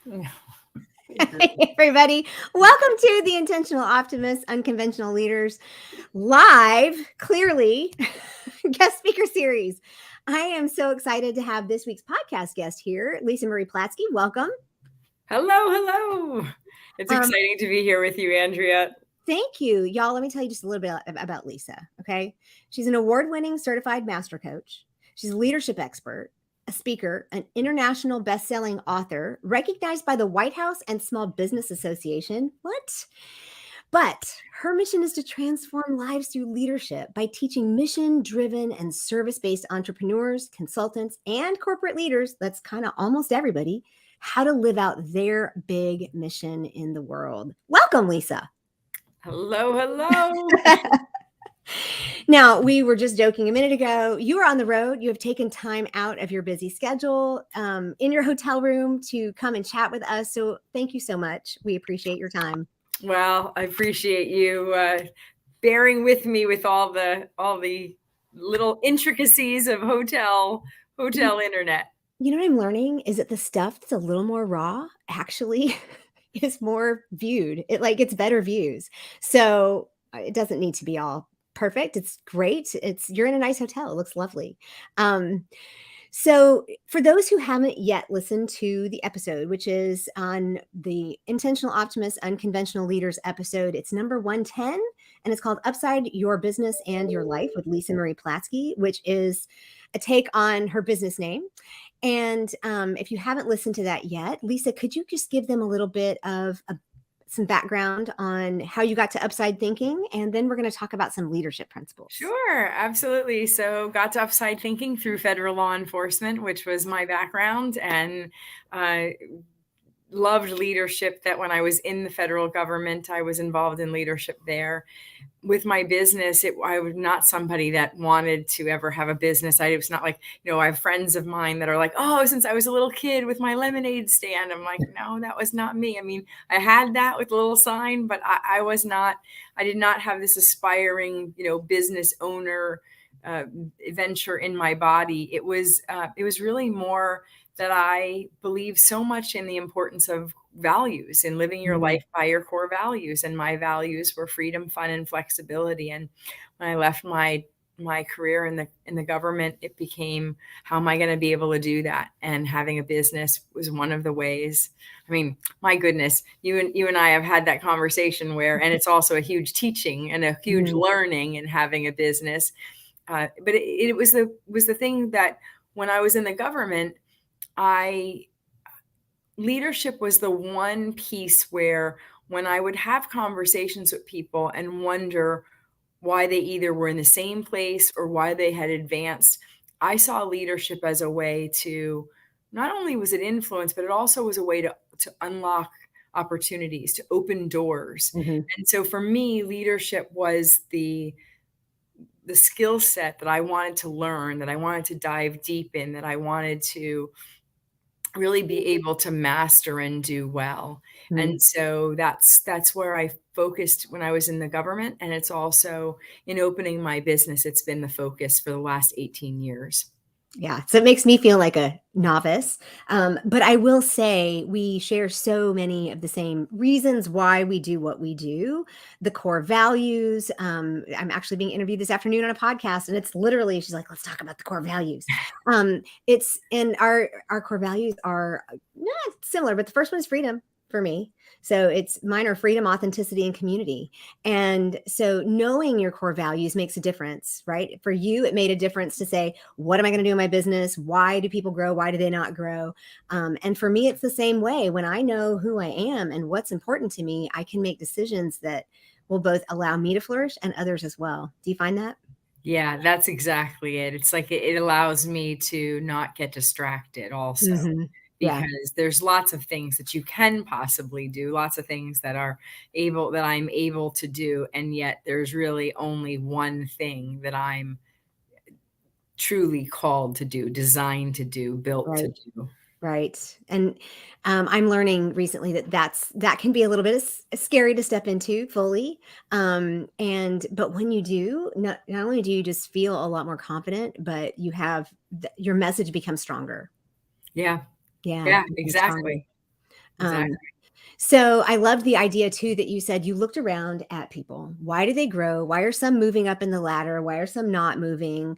Hey, everybody. Welcome to the Intentional Optimist, Unconventional Leaders live, clearly, guest speaker series. I am so excited to have this week's podcast guest here, Lisa Marie Platske. Welcome. Hello. It's Um, exciting to be here with you, Andrea. Thank you. Y'all, let me tell you just a little bit about Lisa, okay? She's an award-winning certified master coach. She's a leadership expert, a speaker, an international best-selling author, recognized by the White House and Small Business Association. What? But her mission is to transform lives through leadership by teaching mission-driven and service-based entrepreneurs, consultants, and corporate leaders, that's kind of almost everybody, how to live out their big mission in the world. Welcome, Lisa. Hello. Now, we were just joking a minute ago. You are on the road. You have taken time out of your busy schedule in your hotel room to come and chat with us. So thank you so much. We appreciate your time. Well, I appreciate you bearing with me with all the little intricacies of hotel internet. You know what I'm learning is that the stuff that's a little more raw actually is more viewed. It gets better views. So it doesn't need to be all perfect. It's great. You're in a nice hotel. It looks lovely. So, for those who haven't yet listened to the episode, which is on the Intentional Optimist, Unconventional Leaders episode, it's number 110, and it's called Upside Your Business and Your Life with Lisa Marie Platske, which is a take on her business name. And if you haven't listened to that yet, Lisa, could you just give them a little bit of some background on how you got to Upside Thinking? And then we're going to talk about some leadership principles. Sure, absolutely. So got to Upside Thinking through federal law enforcement, which was my background, and loved leadership. That when I was in the federal government, I was involved in leadership there. With my business, I was not somebody that wanted to ever have a business. I was not like, I have friends of mine that are like, oh, since I was a little kid with my lemonade stand. I'm like, no, that was not me. I mean, I had that with a little sign, but I did not have this aspiring, business owner venture in my body. It was really more that I believe so much in the importance of values and living your life by your core values. And my values were freedom, fun, and flexibility. And when I left my career in the government, it became, how am I going to be able to do that? And having a business was one of the ways. I mean, my goodness, you and I have had that conversation and it's also a huge teaching and a huge learning in having a business. But it was the thing that when I was in the government, leadership was the one piece where when I would have conversations with people and wonder why they either were in the same place or why they had advanced, I saw leadership as a way to, not only was it influence, but it also was a way to unlock opportunities, to open doors. And so for me, leadership was the skill set that I wanted to learn, that I wanted to dive deep in, that I wanted to really be able to master and do well. And so that's where I focused when I was in the government. And it's also in opening my business. It's been the focus for the last 18 years. Yeah. So it makes me feel like a novice. But I will say we share so many of the same reasons why we do what we do, the core values. I'm actually being interviewed this afternoon on a podcast, and it's literally, she's like, let's talk about the core values. And our core values are not similar, but the first one is freedom for me. So mine are freedom, authenticity, and community. And so knowing your core values makes a difference, right? For you, it made a difference to say, what am I going to do in my business? Why do people grow? Why do they not grow? And for me, it's the same way. When I know who I am and what's important to me, I can make decisions that will both allow me to flourish and others as well. Do you find that? Yeah, that's exactly it. It's like it allows me to not get distracted also. Because there's lots of things that you can possibly do, lots of things that I'm able to do. And yet there's really only one thing that I'm truly called to do, designed to do, built to do. Right. And I'm learning recently that can be a little bit scary to step into fully. But when you do, not only do you just feel a lot more confident, but you have your message becomes stronger. Yeah. Yeah. Yeah, exactly. Um, exactly. so I loved the idea too that you said you looked around at people. Why do they grow? Why are some moving up in the ladder? Why are some not moving?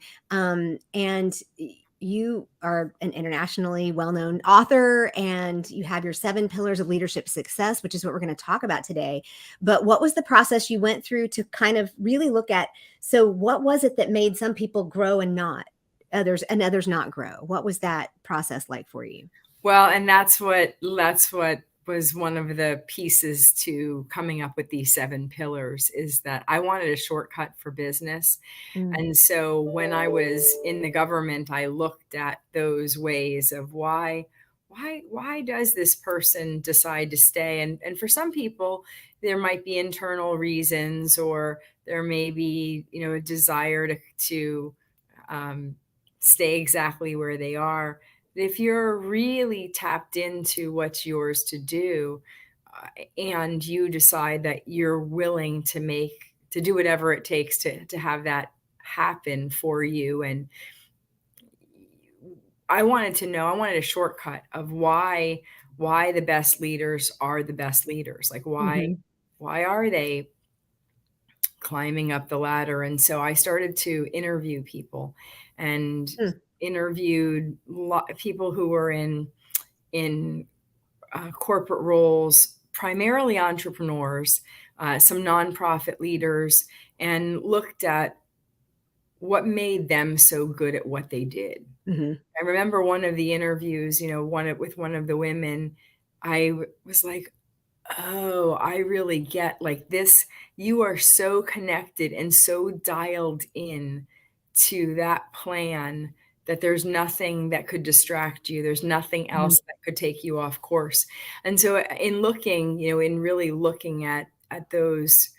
You are an internationally well-known author and you have your 7 pillars of leadership success, which is what we're going to talk about today. But what was the process you went through to kind of really look at, so what was it that made some people grow and not others not grow? What was that process like for you? Well, and that's what was one of the pieces to coming up with these 7 pillars, is that I wanted a shortcut for business. Mm, And so when I was in the government, I looked at those ways of why does this person decide to stay? And for some people, there might be internal reasons, or there may be, a desire to um, stay exactly where they are. If you're really tapped into what's yours to do, and you decide that you're willing to do whatever it takes to have that happen for you. And I wanted a shortcut of why the best leaders are the best leaders. Like, mhm, why are they climbing up the ladder? And so I started to interview people, and mm, interviewed people who were in corporate roles, primarily entrepreneurs, some nonprofit leaders, and looked at what made them so good at what they did. mhm, I remember one of the interviews, with one of the women, was like, oh, I really get, like, this. You are so connected and so dialed in to that plan that there's nothing that could distract you. There's nothing mhm. else that could take you off course. And so in looking, in really looking at those,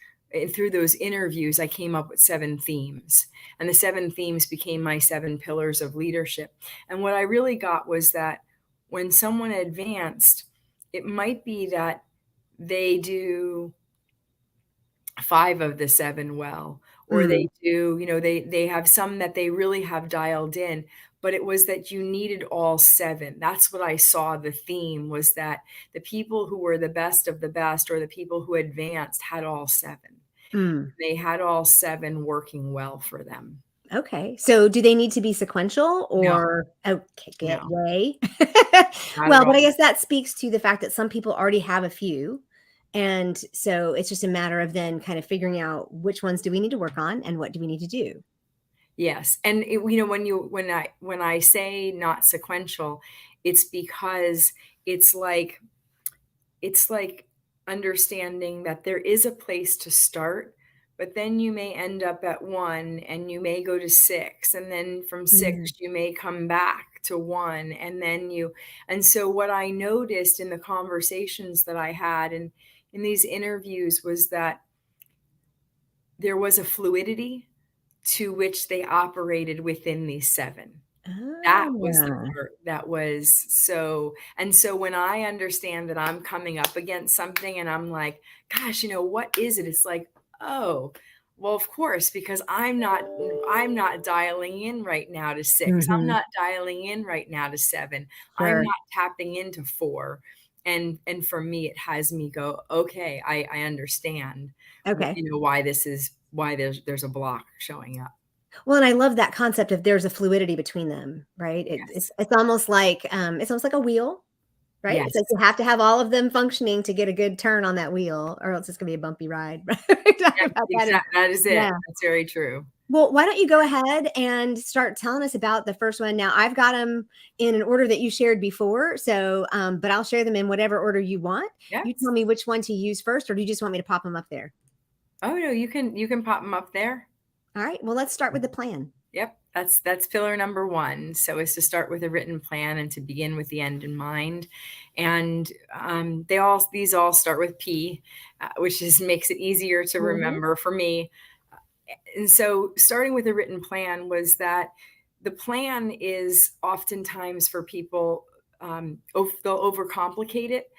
through those interviews, I came up with 7 themes. And the 7 themes became my 7 pillars of leadership. And what I really got was that when someone advanced, it might be that they do 5 of the 7 well, or Mm, they do, they have some that they really have dialed in, but it was that you needed all 7. That's what I saw. The theme was that the people who were the best of the best, or the people who advanced, had all 7. mm. They had all 7 working well for them. Okay. So do they need to be sequential No, or okay, get no, yay? not at Well, but I all. guess that speaks to the fact that some people already have a few. And so it's just a matter of then kind of figuring out which ones do we need to work on and what do we need to do. Yes, and when I say not sequential, it's because it's like it's like understanding that there is a place to start, but then you may end up at 1, and you may go to 6, and then from 6 Mhm. you may come back to 1, and then and so what I noticed in the conversations that I had in these interviews was that there was a fluidity to which they operated within these 7. That was the Ah. part that was so. And so when I understand that I'm coming up against something and I'm like, "Gosh, what is it?" It's like, "Oh, well, of course, because I'm not dialing in right now to 6. I'm Mhm. not dialing in right now to 7. I'm Sure. not tapping into 4." And for me, it has me go, "Okay, I understand, Okay. why there's a block showing up." Well, and I love that concept of there's a fluidity between them, right? Yes. It's almost like a wheel. Right? It's like Yes. you have to have all of them functioning to get a good turn on that wheel, or else it's gonna be a bumpy ride. We talked Yep, about that in that is it. yeah. That's very true. Well, why don't you go ahead and start telling us about the first one? Now, I've got them in an order that you shared before, so, but I'll share them in whatever order you want. You Yes. tell me which one to use first, or do you just want me to pop them up there? Oh, no, you can pop them up there. Alright, well, let's start with the plan. Yep, that's pillar number 1. So is to start with a written plan and to begin with the end in mind. And, these all start with P, which is makes it easier to Mhm. remember for me. And so starting with a written plan was that the plan is oftentimes for people, they'll overcomplicate it.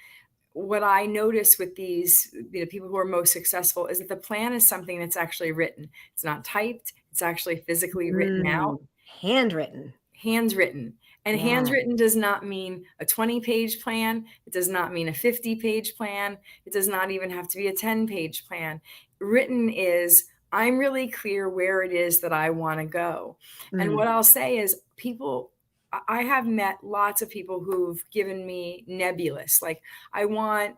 What I notice with these, people who are most successful, is that the plan is something that's actually written. It's not typed. It's actually physically written out, Mm, handwritten. hands written. And Yeah. handwritten does not mean a 20-page plan. It does not mean a 50-page plan. It does not even have to be a 10-page plan. Written is, I'm really clear where it is that I want to go. And Mm. what I'll say is, people, I have met lots of people who've given me nebulous, like, I want,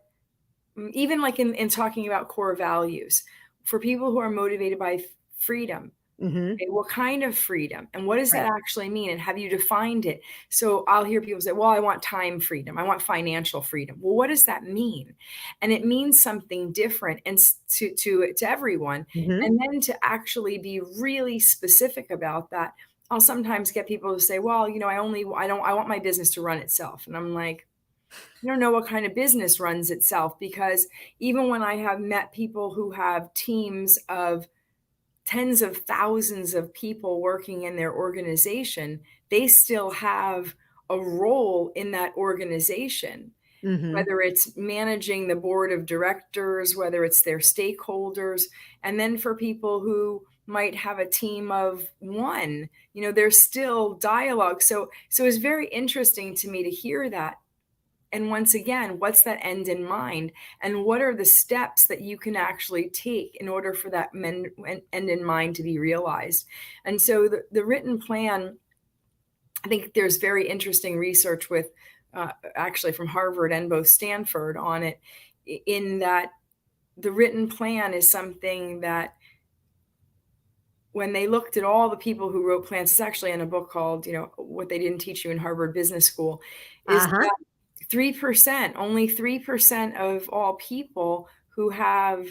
even like in talking about core values, for people who are motivated by freedom. Mhm. Okay, what kind of freedom? And what does that Right. actually mean? And have you defined it? So I'll hear people say, well, I want time freedom. I want financial freedom. Well, what does that mean? And it means something different and to everyone. Mhm. And then to actually be really specific about that, I'll sometimes get people to say, well, I want my business to run itself. And I'm like, you don't know what kind of business runs itself, because even when I have met people who have teams of tens of thousands of people working in their organization, they still have a role in that organization, Mhm. whether it's managing the board of directors, whether it's their stakeholders. And then for people who might have a team of one, there's still dialogue. So it's very interesting to me to hear that. And once again, what's that end in mind? And what are the steps that you can actually take in order for that end in mind to be realized? And so the written plan, I think there's very interesting research with actually from Harvard and both Stanford on it, in that the written plan is something that, when they looked at all the people who wrote plans, it's actually in a book called, What They Didn't Teach You in Harvard Business School, is Uh-huh. that 3%, only 3% of all people who have,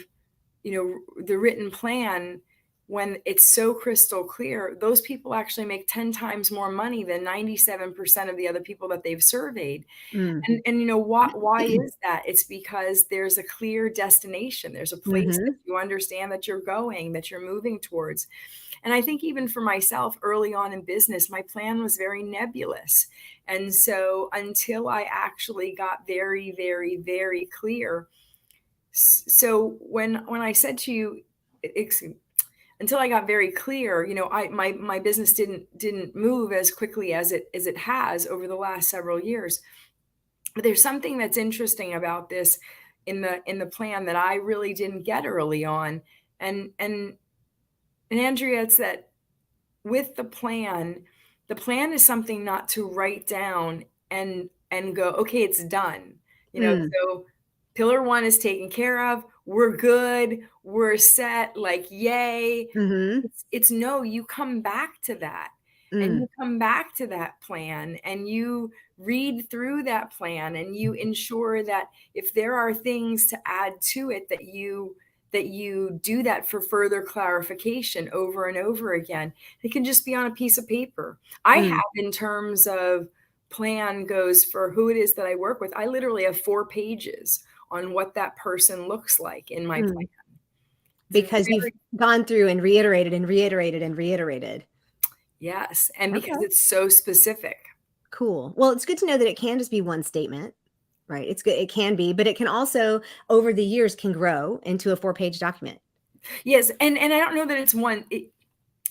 the written plan, when it's so crystal clear, those people actually make 10 times more money than 97% of the other people that they've surveyed. Mm. And why is that? It's because there's a clear destination. There's a place that Mhm. you understand that you're going, that you're moving towards. And I think even for myself early on in business, my plan was very nebulous. And so until I actually got very, very, very clear. So when I said to you, until I got very clear, my business didn't move as quickly as it has over the last several years. But there's something that's interesting about this in the plan that I really didn't get early on. And Andrea, it's that with the plan is something not to write down and go, okay, it's done. Mm. So pillar one is taken care of. We're good. We're set. Like, yay. Mhm. It's no, you come back to that, and Mm. you come back to that plan, and you read through that plan, and you ensure that if there are things to add to it, that you do that for further clarification over and over again. It can just be on a piece of paper. I have, Mm. in terms of plan goes for who it is that I work with, I literally have 4 pages on what that person looks like in my plan. Mm. It's Because you've very, gone through and reiterated and reiterated and reiterated. yes, and because Okay. it's so specific. Cool. Well, it's good to know that it can just be one statement, right? It's good. It can be, but it can also, over the years, can grow into a four-page document. Yes, and I don't know that it's one.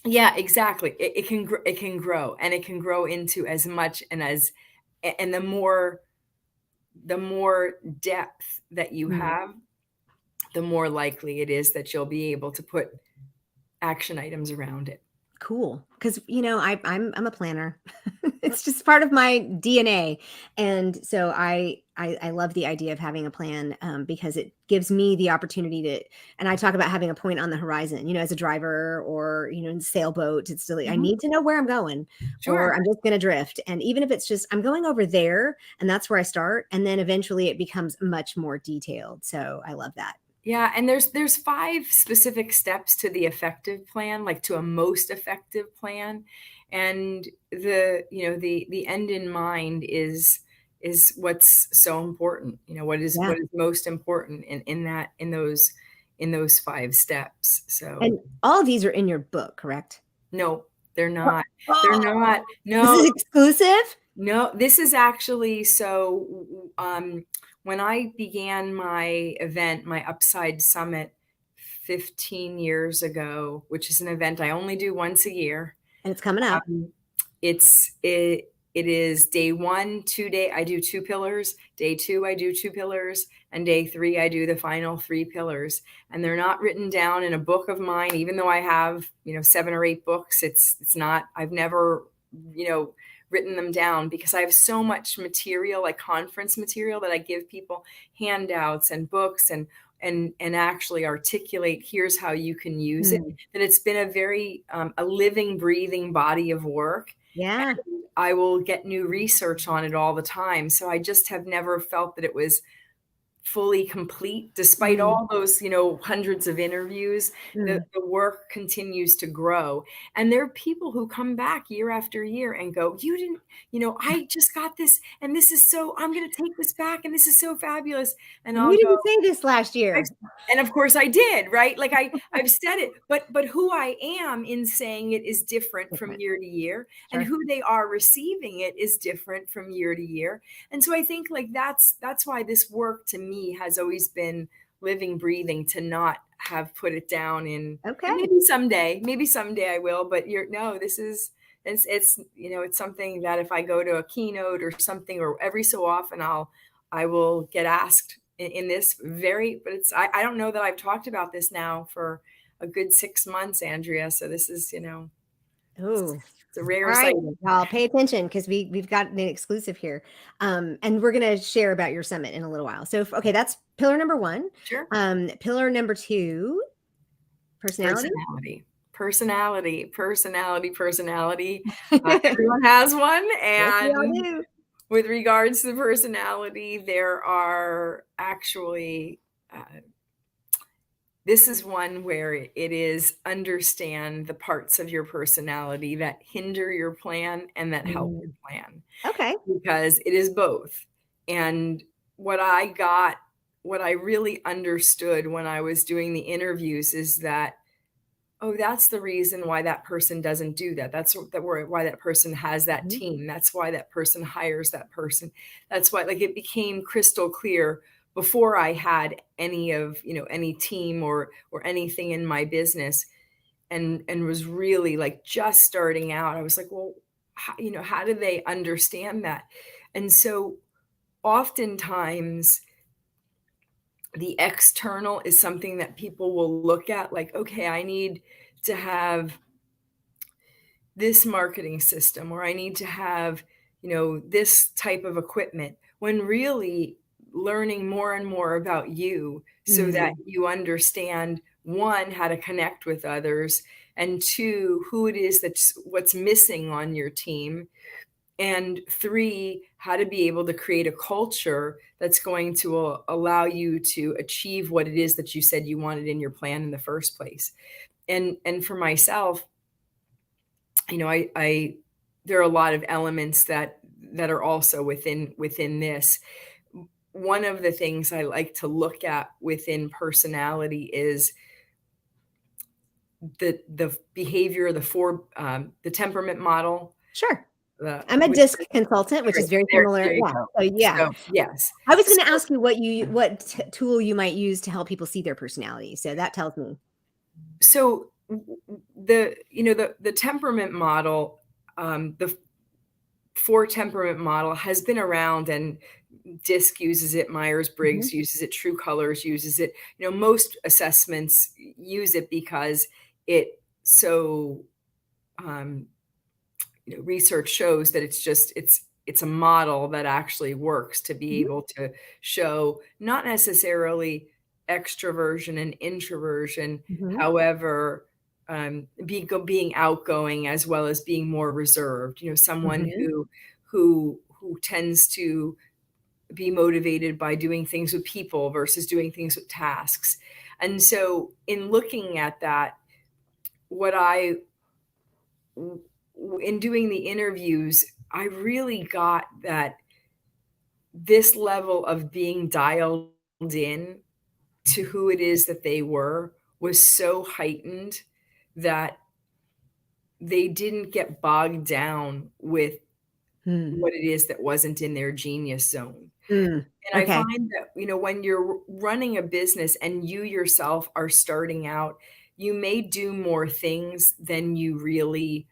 Yeah, exactly. It can grow, and it can grow into as much, and the more depth that you Mm. have, the more likely it is that you'll be able to put action items around it. Cool, because I'm a planner. It's just part of my DNA, and so I love the idea of having a plan, because it gives me the opportunity to. And I talk about having a point on the horizon. As a driver or in a sailboat, it's still like, I Mhm. need to know where I'm going, Sure. or I'm just going to drift. And even if it's just I'm going over there, and that's where I start, and then eventually it becomes much more detailed. So I love that. Yeah, and there's 5 specific steps to the effective plan, like to a most effective plan. And the end in mind is what's so important. What is Yeah, what is most important in those 5 steps. So and all of these are in your book, correct? no, they're Oh, not. They're oh, not. this No, is exclusive? no, this is actually when I began my event, my Upside Summit 15 years ago, which is an event I only do once a year. And it's coming up. Um, it's it. it is day 1, 2 day, I do 2 pillars. Day 2, I do 2 pillars. And day 3, I do the final 3 pillars. And they're not written down in a book of mine, even though I have, 7 or 8 books. It's not, I've never, written them down because I have so much material, like conference material, that I give people, handouts and books, and actually articulate, here's how you can use it. Mm. That it's been a very a living, breathing body of work. Yeah. I will get new research on it all the time. So I just have never felt that it was fully complete despite Mm. all those, hundreds of interviews. the, Mm. the work continues to grow. And there are people who come back year after year and go, you didn't, I just got this, and this is so, I'm going to take this back, and this is so fabulous. And You I'll go, didn't say this last I've, year. and of course I did, right? Like I've said it, but who I am in saying it is different from Different. year to year, and Sure. who they are receiving it is different from year to year. And so I think like that's why this work to me has always been living, breathing, to not have put it down in, and Okay. maybe someday I will, but no, this is, it's it's something that if I go to a keynote or something, or every so often I will get asked in this very, but I don't know that I've talked about this now for a good 6 months, Andrea. So this is, Oh, it's a rare all right. sighting. Y'all pay attention because we've got an exclusive here. And we're gonna share about your summit in a little while. So okay, that's pillar number one. Sure. Pillar number two, personality. Personality, personality, personality, personality. Everyone has one. Yes, we all And do. with regards to the personality, there are actually, this is one where it is understand the parts of your personality that hinder your plan and that help your Mm. plan, Okay. because it is both. And what I got, what I really understood when I was doing the interviews is that, oh, that's the reason why that person doesn't do that. That's why that person has that Mhm. team. That's why that person hires that person. That's why, like, it became crystal clear before I had any of, any team or anything in my business, and was really like just starting out. I was like, well, how do they understand that? And so oftentimes the external is something that people will look at, like, okay, I need to have this marketing system, or I need to have, this type of equipment, when really learning more and more about you so that Mm. you understand, one, how to connect with others, and two, who it is that's what's missing on your team, and three, how to be able to create a culture that's going to allow you to achieve what it is that you said you wanted in your plan in the first place. And for myself, I there are a lot of elements that are also within this. One of the things I like to look at within personality is the behavior, the temperament model, Sure. the I'm a which DISC consultant, which is very there similar. you Yeah. go. So yeah. So yes. I was So gonna ask you what tool you might use to help people see their personality. So that tells me. so the temperament model, the four temperament model has been around, and DISC uses it, Mhm. Myers-Briggs uses it, True Colors uses it. Most assessments use it because it so um, research shows that it's a model that actually works to be Mhm. able to show not necessarily extroversion and introversion, Mhm. however, being outgoing as well as being more reserved. Someone Mhm. who tends to be motivated by doing things with people versus doing things with tasks. And so, in looking at that, what I in doing the interviews, I really got that this level of being dialed in to who it is that they were was so heightened that they didn't get bogged down with Hmm. what it is that wasn't in their genius zone. Mm. And I Okay. find that, when you're running a business and you yourself are starting out, you may do more things than you really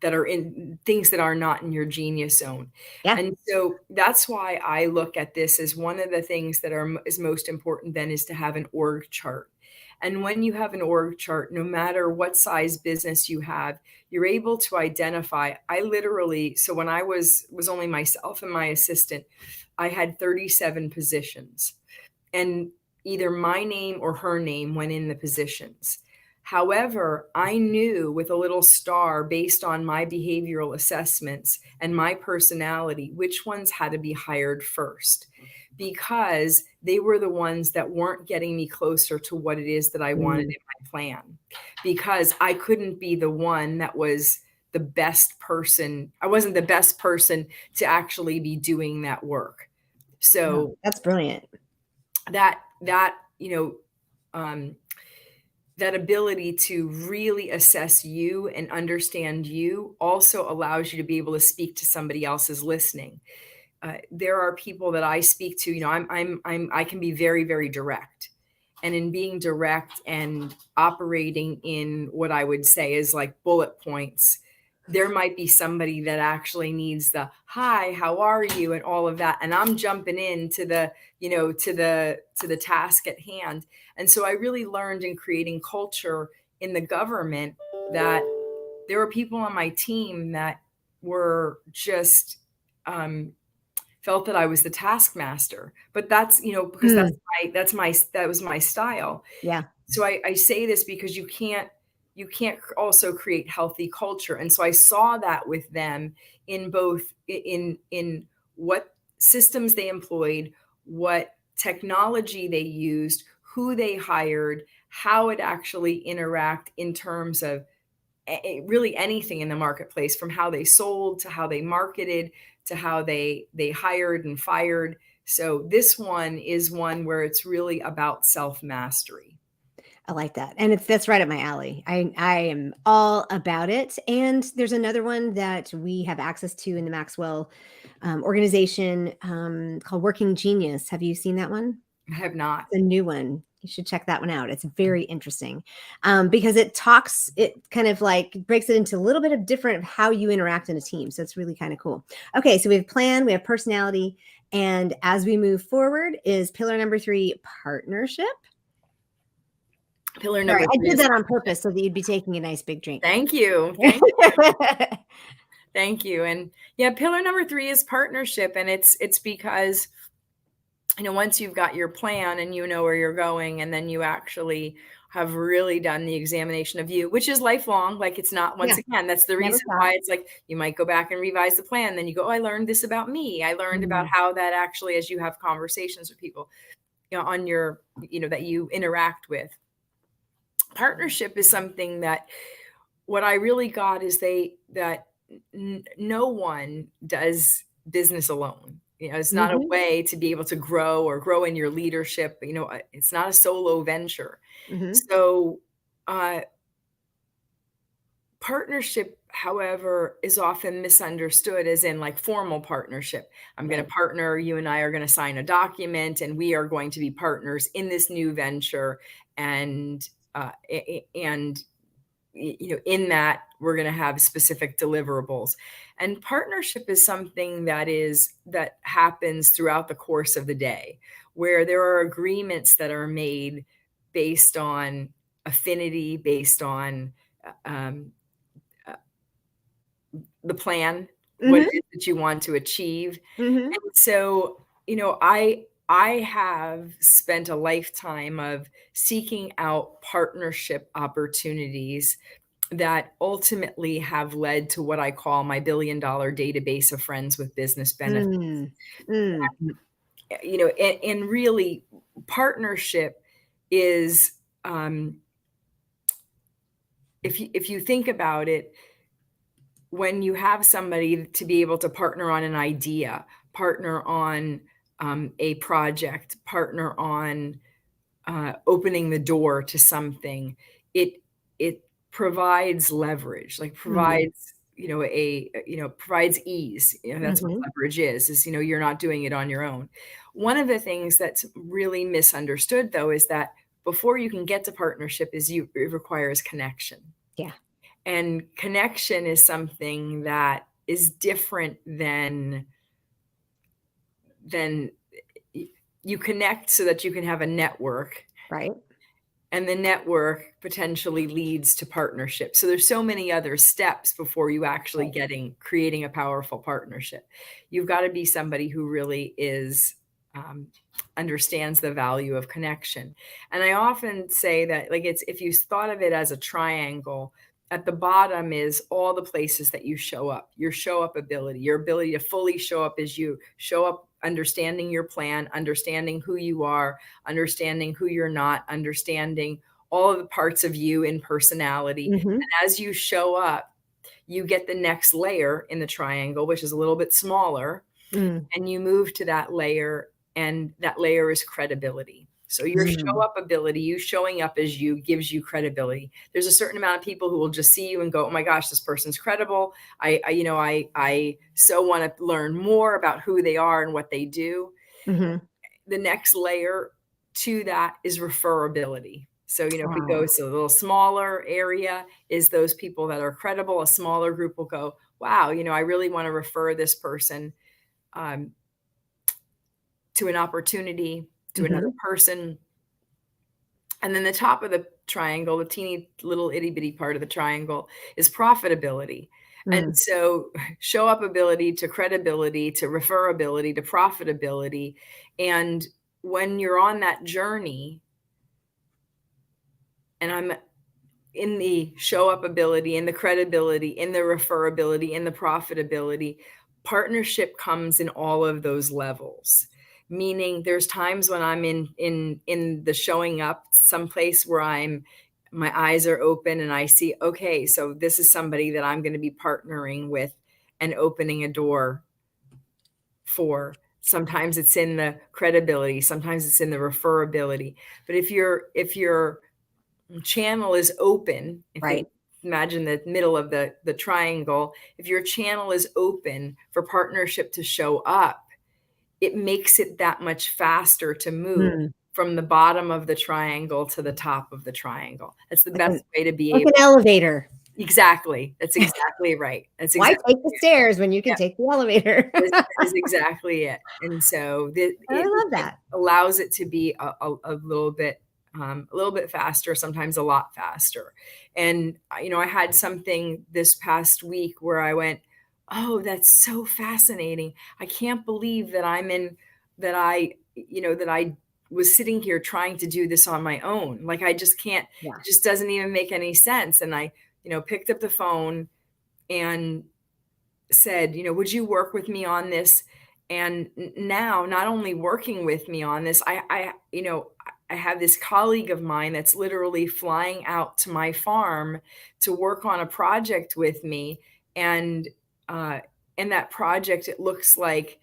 that are in things that are not in your genius zone. Yeah. And so that's why I look at this as one of the things that is most important then is to have an org chart. And when you have an org chart, no matter what size business you have, you're able to identify. I literally, so when I was only myself and my assistant, I had 37 positions, and either my name or her name went in the positions. However, I knew with a little star based on my behavioral assessments and my personality, which ones had to be hired first, because they were the ones that weren't getting me closer to what it is that I wanted Mm. in my plan. Because I couldn't be the one that was the best person. I wasn't the best person to actually be doing that work. Oh, So that's brilliant. that um, that ability to really assess you and understand you also allows you to be able to speak to somebody else's listening. There are people that I speak to. I can be very, very direct, and in being direct and operating in what I would say is like bullet points, there might be somebody that actually needs the "Hi, how are you?" and all of that, and I'm jumping into the to the task at hand. And so I really learned in creating culture in the government that there were people on my team that were just um, felt that I was the taskmaster. But that's, because Mm. that was my style. Yeah. So I say this because you can't also create healthy culture. And so I saw that with them in both in what systems they employed, what technology they used, who they hired, how it actually interact in terms of really anything in the marketplace, from how they sold to how they marketed to how they hired and fired. So this one is one where it's really about self mastery. I like that. And that's right up my alley. I am all about it. And there's another one that we have access to in the Maxwell organization called Working Genius. Have you seen that one? I have not. It's a new one. You should check that one out. It's very interesting because it kind of like breaks it into a little bit of different of how you interact in a team. So it's really kind of cool. Okay, so we have plan, we have personality, and as we move forward is pillar number 3, partnership. Pillar Sorry, number I three did is that on purpose so that you'd be taking a nice big drink. thank you. Thank you. And yeah, pillar number 3 is partnership. And it's because, once you've got your plan and you know where you're going, and then you actually have really done the examination of you, which is lifelong. Like, it's not, once Yeah, again, that's the never reason stop. why it's like you might go back and revise the plan. Then you go, oh, I learned this about me. I learned about Mm, how that actually, as you have conversations with people, on your, that you interact with. Partnership is something that what I really got is that no one does business alone. It's not a mhm, way to be able to grow or grow in your leadership. It's not a solo venture. mhm, So, uh, partnership, however, is often misunderstood as in like formal partnership. I'm going to right. partner, you and I are going to sign a document, and we are going to be partners in this new venture. And, and in that we're going to have specific deliverables. And partnership is something that happens throughout the course of the day, where there are agreements that are made based on affinity, based on um, uh, the plan, what Mhm, it is that you want to achieve. mhm, And so, I have spent a lifetime of seeking out partnership opportunities that ultimately have led to what I call my billion-dollar database of friends with business benefits. mm, mm, And really, partnership is, if you think about it, when you have somebody to be able to partner on an idea, partner on a project, partner on opening the door to something, it provides leverage, like mm, provides, provides ease. That's what mhm, leverage is, you're not doing it on your own. One of the things that's really misunderstood though is that before you can get to partnership it requires connection. yeah, And connection is something that is different than you connect so that you can have a network, Right. and the network potentially leads to partnership. So there's so many other steps before you actually Right. creating a powerful partnership. You've got to be somebody who really is um, understands the value of connection. And I often say that, like, it's, if you thought of it as a triangle, at the bottom is all the places that you show up, your show up ability, your ability to fully show up as you show up, understanding your plan, understanding who you are, understanding who you're not, understanding all of the parts of you in personality. Mhm. And as you show up, you get the next layer in the triangle, which is a little bit smaller, Mm. and you move to that layer, and that layer is credibility. So your show Mm. up ability, you showing up as you, gives you credibility. There's a certain amount of people who will just see you and go, "Oh my gosh, this person's credible. I so want to learn more about who they are and what they do." Mhm. The next layer to that is referability. So, if we go Oh, to a little smaller area, is those people that are credible. A smaller group will go, "Wow, I really want to refer this person um, to an opportunity, to another mhm. person." And then the top of the triangle, the teeny little itty bitty part of the triangle, is profitability. And Mm. so, show up ability to credibility to referability to profitability. And when you're on that journey, and I'm in the show up ability, in the credibility, in the referability, in the profitability, partnership comes in all of those levels. Meaning there's times when I'm in the showing up someplace where my eyes are open and I see, okay, so this is somebody that I'm going to be partnering with and opening a door for. Sometimes it's in the credibility, sometimes it's in the referability. But if your channel is open, if you Right. imagine the middle of the triangle, if your channel is open for partnership to show up, it makes it that much faster to move Mm. from the bottom of the triangle to the top of the triangle. That's the Like best a way to be like able. an elevator. Exactly. That's exactly right. That's Why exactly take the it. stairs when you can Yeah. take the elevator? That is exactly it. And so I love it that. allows it to be a little bit faster, sometimes a lot faster. And I had something this past week where I went, "Oh, that's so fascinating. I can't believe that I was sitting here trying to do this on my own. Like, I just can't, Yeah. it just doesn't even make any sense." And I, picked up the phone and said, "Would you work with me on this?" And now, not only working with me on this, I have this colleague of mine that's literally flying out to my farm to work on a project with me. And uh, in that project, it looks like,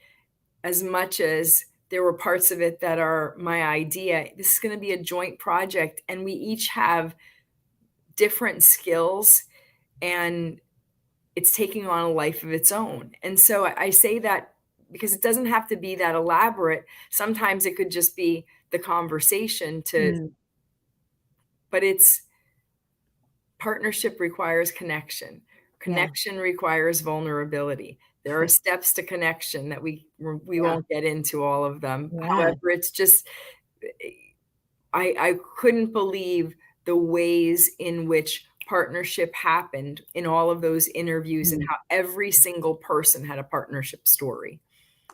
as much as there were parts of it that are my idea, this is going to be a joint project, and we each have different skills, and it's taking on a life of its own. And so I say that because it doesn't have to be that elaborate. Sometimes it could just be the conversation to, Mm. but it's partnership requires connection. Yeah. Connection requires vulnerability. There are steps to connection that we Yeah. won't get into all of them. Yeah. However, it's just, I couldn't believe the ways in which partnership happened in all of those interviews, and Mm. how every single person had a partnership story.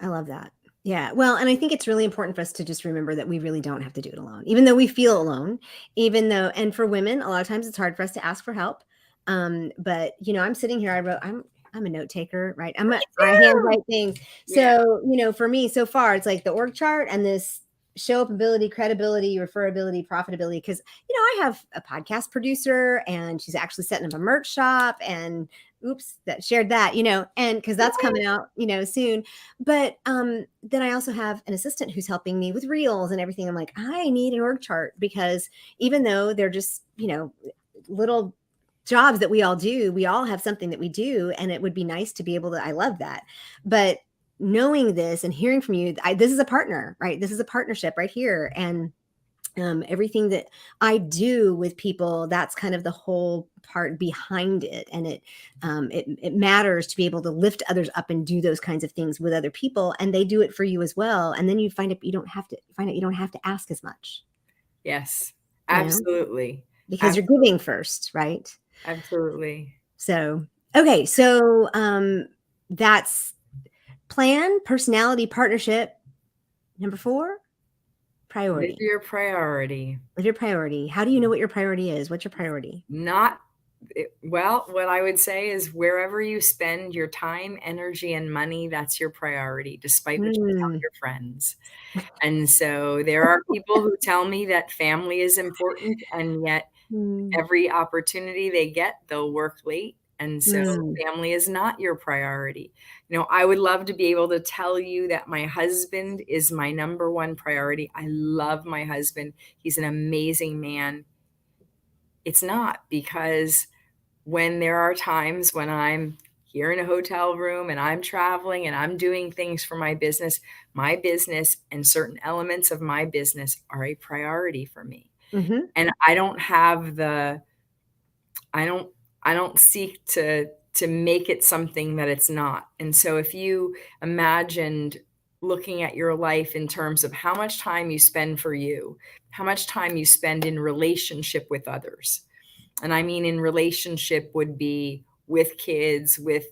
I love that. Yeah. Well, and I think it's really important for us to just remember that we really don't have to do it alone, even though we feel alone, even though, and for women, a lot of times it's hard for us to ask for help. But I'm sitting here, I'm a note taker, right? I Yeah. handwrite things. Yeah. So, for me so far, it's like the org chart and this show up ability, credibility, referability, profitability. Cause I have a podcast producer and she's actually setting up a merch shop and oops, that shared that, and because that's coming out, soon. But then I also have an assistant who's helping me with reels and everything. I'm like, I need an org chart because even though they're just, little jobs that we all do, we all have something that we do. And it would be nice to be able to, I love that. But knowing this and hearing from you, this is a partner, right? This is a partnership right here. And Everything that I do with people, that's kind of the whole part behind it, and it matters to be able to lift others up and do those kinds of things with other people, and they do it for you as well. And then you don't have to ask as much, Yes, you know, absolutely. because you're Absolutely. giving first, right? Absolutely. So okay, so that's plan, personality, partnership. Number 4, Live priority. your priority. What's your priority? How do you know what your priority is? What's your priority? Not well, what I would say is wherever you spend your time, energy, and money, that's your priority, despite what you tell Mm. your friends. And so there are people who tell me that family is important, and yet Mm. every opportunity they get, they'll work late. And so Mm. family is not your priority. I would love to be able to tell you that my husband is my number one priority. I love my husband. He's an amazing man. It's not, because when there are times when I'm here in a hotel room and I'm traveling and I'm doing things for my business and certain elements of my business are a priority for me. Mhm. And I don't have the I don't I don't seek to make it something that it's not. And so if you imagined looking at your life in terms of how much time you spend for you, how much time you spend in relationship with others, and I mean in relationship would be with kids, with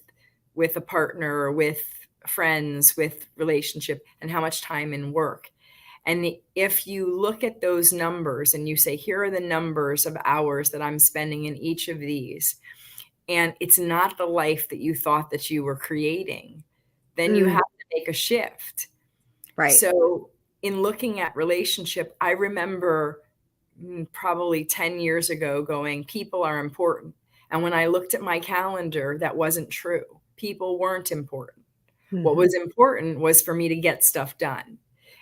a partner, with friends, with relationship, and how much time in work. And if you look at those numbers and you say, here are the numbers of hours that I'm spending in each of these, and it's not the life that you thought that you were creating, then you have Mm. to make a shift. Right. So in looking at relationship, I remember probably 10 years ago going, people are important. And when I looked at my calendar, that wasn't true. People weren't important. What Mhm. was important was for me to get stuff done,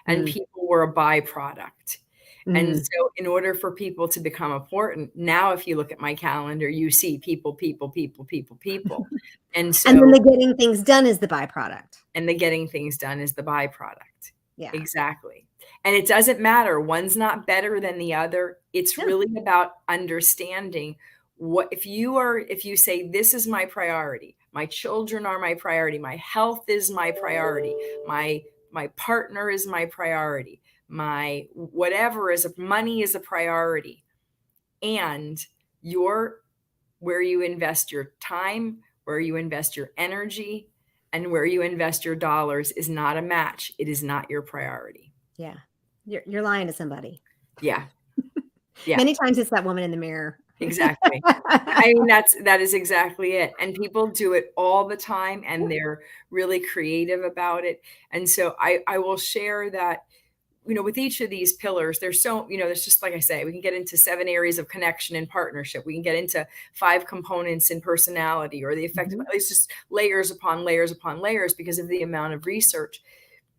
and Mm. people were a byproduct. And Mm. so in order for people to become important, now if you look at my calendar, you see people, people, people, people, people. And And then so the getting things done is the byproduct. and the getting things done is the byproduct. Yeah. Exactly. And it doesn't matter. One's not better than the other. It's No. really about understanding what if you say, this is my priority, my children are my priority, my health is my priority, my partner is my priority, my whatever is money is a priority. And your where you invest your time, where you invest your energy, and where you invest your dollars is not a match. It is not your priority. Yeah. You're lying to somebody. Yeah. Yeah, Many times it's that woman in the mirror. exactly. I mean, that is exactly it. And people do it all the time and they're really creative about it. And so I will share that with each of these pillars, there's just like I say, we can get into 7 areas of connection and partnership. We can get into 5 components in personality or the effect of Mhm. it's just layers upon layers upon layers because of the amount of research.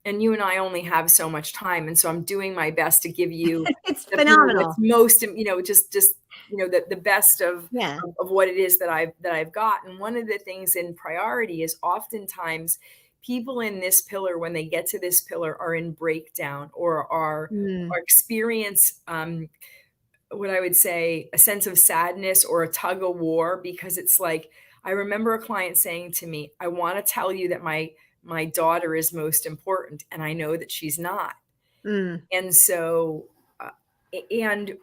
And you and I only have so much time. And so I'm doing my best to give you It's what's phenomenal. most, just the best Yeah. of what it is that I've got. And one of the things in priority is oftentimes people in this pillar, when they get to this pillar, are in breakdown or Mm. experience what I would say a sense of sadness or a tug of war, because it's like I remember a client saying to me, I want to tell you that my daughter is most important and I know that she's not. Mm. And so uh, and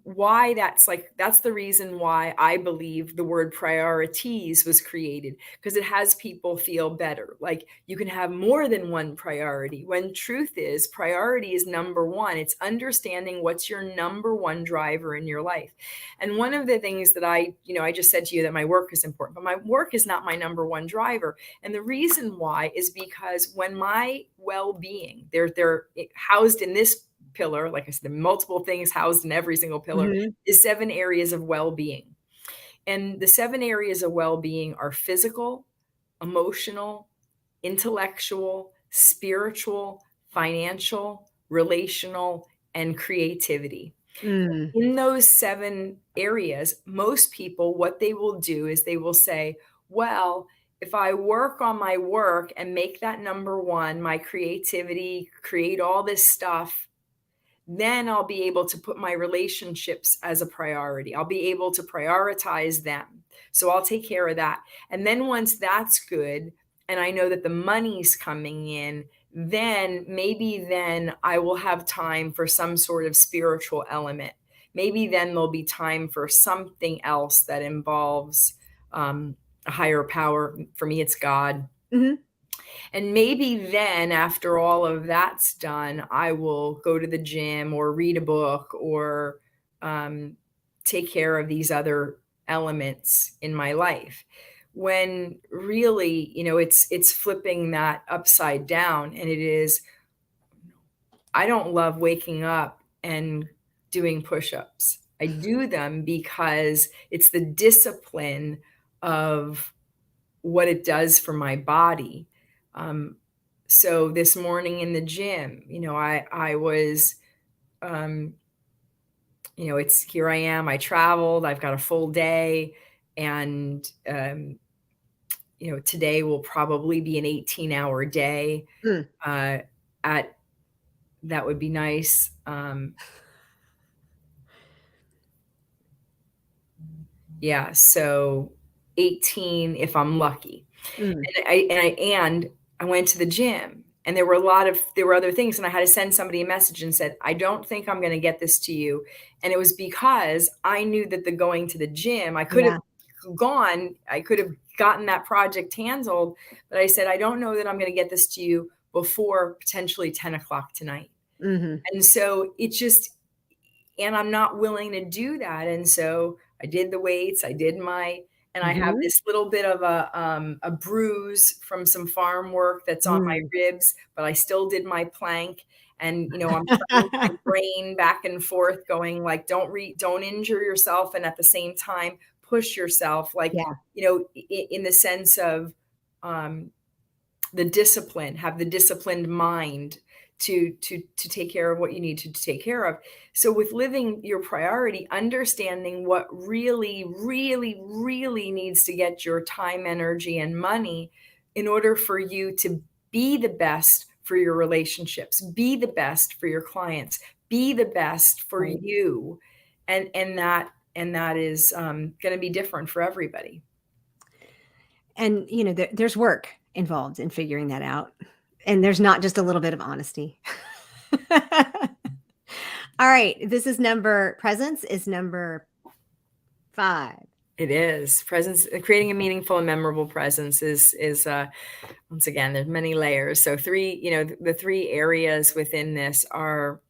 why that's the reason why I believe the word priorities was created, because it has people feel better. Like you can have more than one priority, when truth is priority is number one. It's understanding what's your number one driver in your life. And one of the things that I just said to you that my work is important, but my work is not my number one driver. And the reason why is because when my well-being, they're housed in this pillar, like I said, the multiple things housed in every single pillar, Mhm. is 7 areas of well-being. And the 7 areas of well-being are physical, emotional, intellectual, spiritual, financial, relational, and creativity. Mm. In those 7 areas, most people, what they will do is they will say, well, if I work on my work and make that number one, my creativity, create all this stuff, then I'll be able to put my relationships as a priority. I'll be able to prioritize them. So I'll take care of that. And then once that's good, and I know that the money's coming in, then maybe then I will have time for some sort of spiritual element. Maybe then there'll be time for something else that involves a higher power. For me, it's God. Mhm. And maybe then, after all of that's done, I will go to the gym or read a book or um, take care of these other elements in my life. When really, it's flipping that upside down, and it is, I don't love waking up and doing push-ups. I do them because it's the discipline of what it does for my body. Um, so this morning in the gym, I was, um, it's here I am. I traveled. I've got a full day, and today will probably be an 18-hour day. Mm. Uh, at That would be nice. Yeah, so 18 if I'm lucky. Mm. And I went to the gym, and there were other things, and I had to send somebody a message and said, "I don't think I'm gonna get this to you." And it was because I knew that the going to the gym, Yeah. I could have gotten that project handled, but I said, "I don't know that I'm gonna get this to you before potentially 10 o'clock tonight." Mhm. And so it just and I'm not willing to do that. And so I did the weights, and I have Mhm. this little bit of a bruise from some farm work that's on my Mm. ribs, but I still did my plank. And, I'm telling my brain back and forth going like, don't injure yourself. And at the same time, push yourself, like, Yeah. in the sense of, um, have the disciplined mind to take care of what you need to take care of. So with living your priority, understanding what really really really needs to get your time, energy, and money in order for you to be the best for your relationships, be the best for your clients, be the best for Right. you. And that is going to be different for everybody. And, there's work involved in figuring that out, and there's not just a little bit of honesty. All right, presence is number 5. It is. Presence, creating a meaningful and memorable presence is once again, there's many layers. So the three areas within this are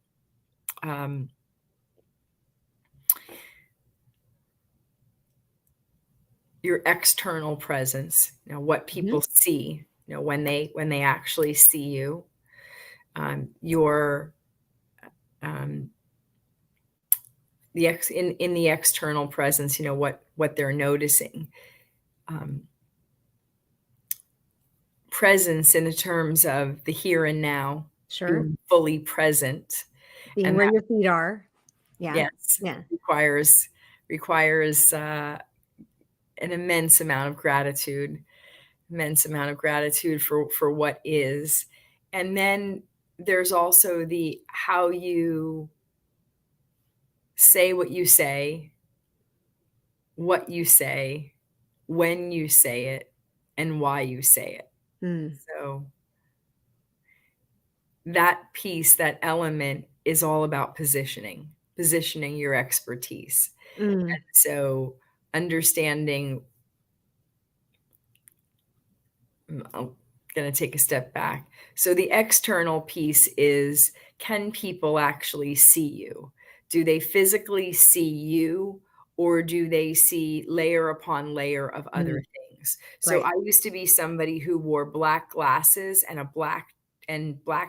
um, your external presence, what Mhm. people see, when they actually see you, your um, in the external presence, what they're noticing. Um, Presence in the terms of the here and now, Sure. being fully present, Being and where that, your feet are. Yeah. yes, Yeah. requires an immense amount of gratitude for what is. And then there's also the how you say what you say, when you say it, and why you say it. Mm. So that piece, that element is all about positioning your expertise. Mm. So understanding, I'm going to take a step back. So the external piece is, can people actually see you? Do they physically see you, or do they see layer upon layer of other Mm. things? So Right. I used to be somebody who wore black glasses and black